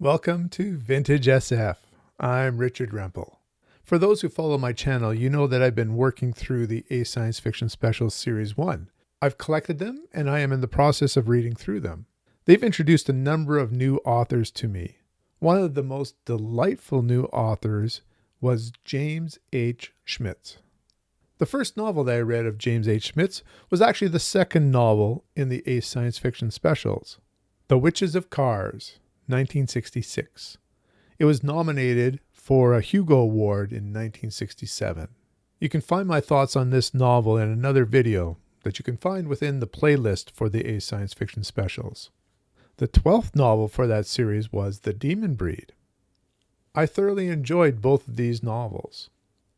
Welcome to Vintage SF. I'm Richard Rempel. For those who follow my channel, you know that I've been working through the A Science Fiction Specials Series 1. I've collected them and I am in the process of reading through them. They've introduced a number of new authors to me. One of the most delightful new authors was James H. Schmitz. The first novel that I read of James H. Schmitz was actually the second novel in the A Science Fiction Specials, The Witches of Cars, 1966. It was nominated for a Hugo Award in 1967. You can find my thoughts on this novel in another video that you can find within the playlist for the A Science Fiction Specials. The 12th novel for that series was The Demon Breed. I thoroughly enjoyed both of these novels.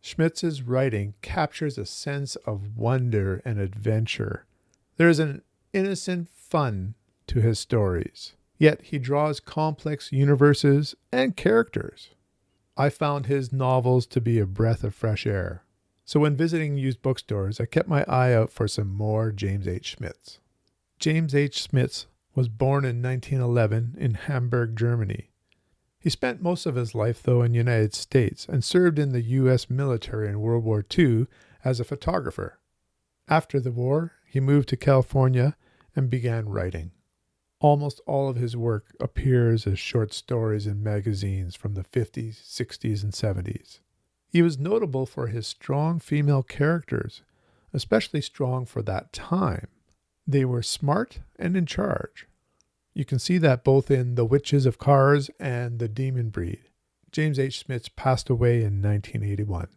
Schmitz's writing captures a sense of wonder and adventure. There is an innocent fun to his stories, yet he draws complex universes and characters. I found his novels to be a breath of fresh air. So when visiting used bookstores, I kept my eye out for some more James H. Schmitz. James H. Schmitz was born in 1911 in Hamburg, Germany. He spent most of his life, though, in the United States and served in the U.S. military in World War II as a photographer. After the war, he moved to California and began writing. Almost all of his work appears as short stories in magazines from the 50s, 60s, and 70s. He was notable for his strong female characters, especially strong for that time. They were smart and in charge. You can see that both in The Witches of Cars and The Demon Breed. James H. Schmitz passed away in 1981.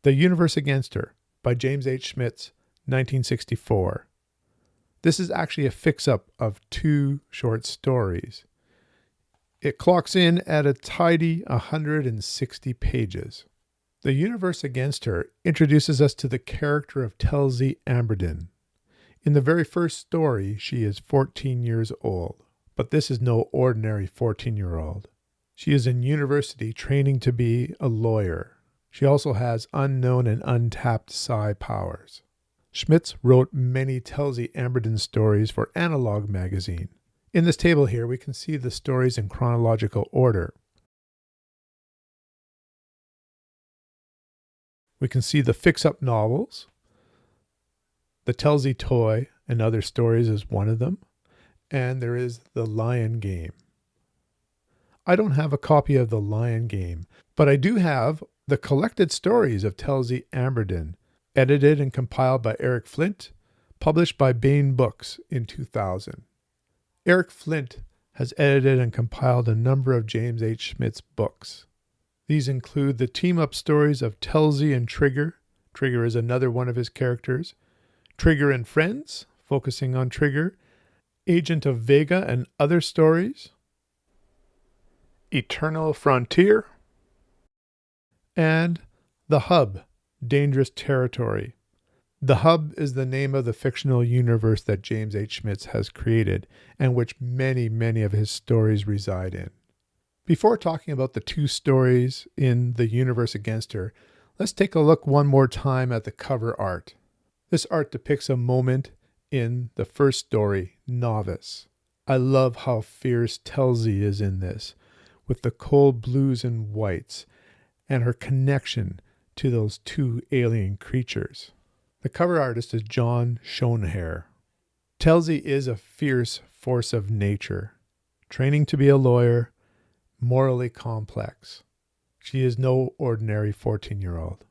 The Universe Against Her by James H. Schmitz, 1964. This is actually a fix-up of 2 short stories. It clocks in at a tidy 160 pages. The Universe Against Her introduces us to the character of Telzey Amberdon. In the very first story, she is 14 years old, but this is no ordinary 14-year-old. She is in university training to be a lawyer. She also has unknown and untapped psi powers. Schmitz wrote many Telzey Amberdon stories for Analog magazine. In this table here, we can see the stories in chronological order. We can see the fix-up novels. The Telzey Toy and Other Stories is one of them. And there is The Lion Game. I don't have a copy of The Lion Game, but I do have the collected stories of Telzey Amberdon, edited and compiled by Eric Flint, published by Baen Books in 2000. Eric Flint has edited and compiled a number of James H. Schmitz books. These include the team-up stories of Telzey and Trigger. Trigger is another one of his characters. Trigger and Friends, focusing on Trigger. Agent of Vega and Other Stories. Eternal Frontier. And The Hub, Dangerous Territory. The Hub is the name of the fictional universe that James H. Schmitz has created and which many of his stories reside in. Before talking about the 2 stories in The Universe Against Her, let's take a look one more time at the cover art. This art depicts a moment in the first story, Novice. I love how fierce Telzey is in this, with the cold blues and whites, and her connection to those 2 alien creatures. The cover artist is John Schoenherr. Telzey is a fierce force of nature, training to be a lawyer, morally complex. She is no ordinary 14-year-old.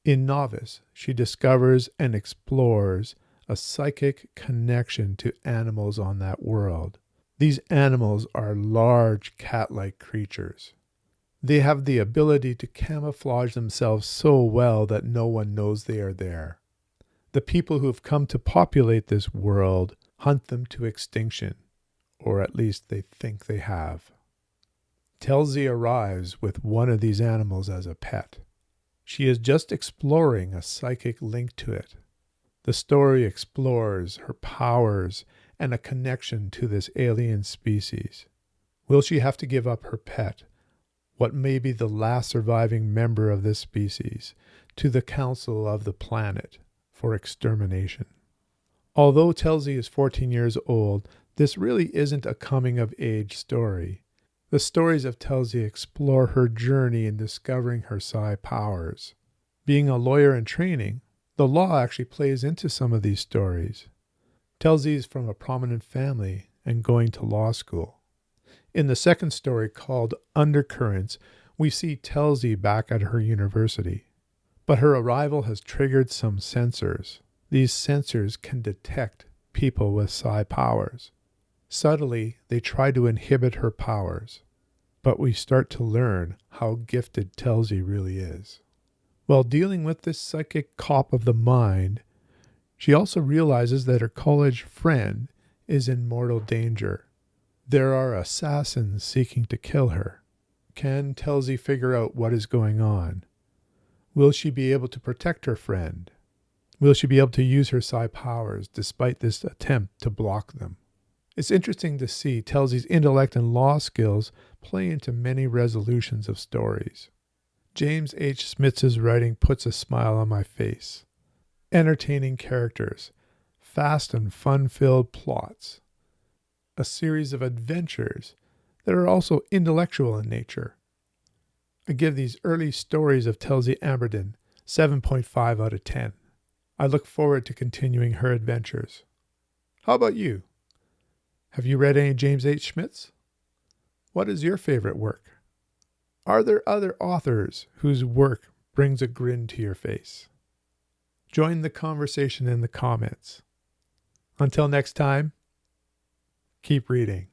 In Novice, she discovers and explores a psychic connection to animals on that world. These animals are large cat-like creatures. They have the ability to camouflage themselves so well that no one knows they are there. The people who have come to populate this world hunt them to extinction, or at least they think they have. Telzey arrives with one of these animals as a pet. She is just exploring a psychic link to it. The story explores her powers and a connection to this alien species. Will she have to give up her pet, what may be the last surviving member of this species, to the council of the planet for extermination? Although Telzey is 14 years old, this really isn't a coming-of-age story. The stories of Telzey explore her journey in discovering her psi powers. Being a lawyer in training, the law actually plays into some of these stories. Telzey is from a prominent family and going to law school. In the second story, called Undercurrents, we see Telzey back at her university. But her arrival has triggered some sensors. These sensors can detect people with psi powers. Subtly, they try to inhibit her powers. But we start to learn how gifted Telzey really is. While dealing with this psychic cop of the mind, she also realizes that her college friend is in mortal danger. There are assassins seeking to kill her. Can Telzey figure out what is going on? Will she be able to protect her friend? Will she be able to use her psi powers despite this attempt to block them? It's interesting to see Telzey's intellect and law skills play into many resolutions of stories. James H. Schmitz's writing puts a smile on my face. Entertaining characters, fast and fun-filled plots, a series of adventures that are also intellectual in nature. I give these early stories of Telzey Amberdon 7.5 out of 10. I look forward to continuing her adventures. How about you? Have you read any James H. Schmitz? What is your favorite work? Are there other authors whose work brings a grin to your face? Join the conversation in the comments. Until next time, keep reading.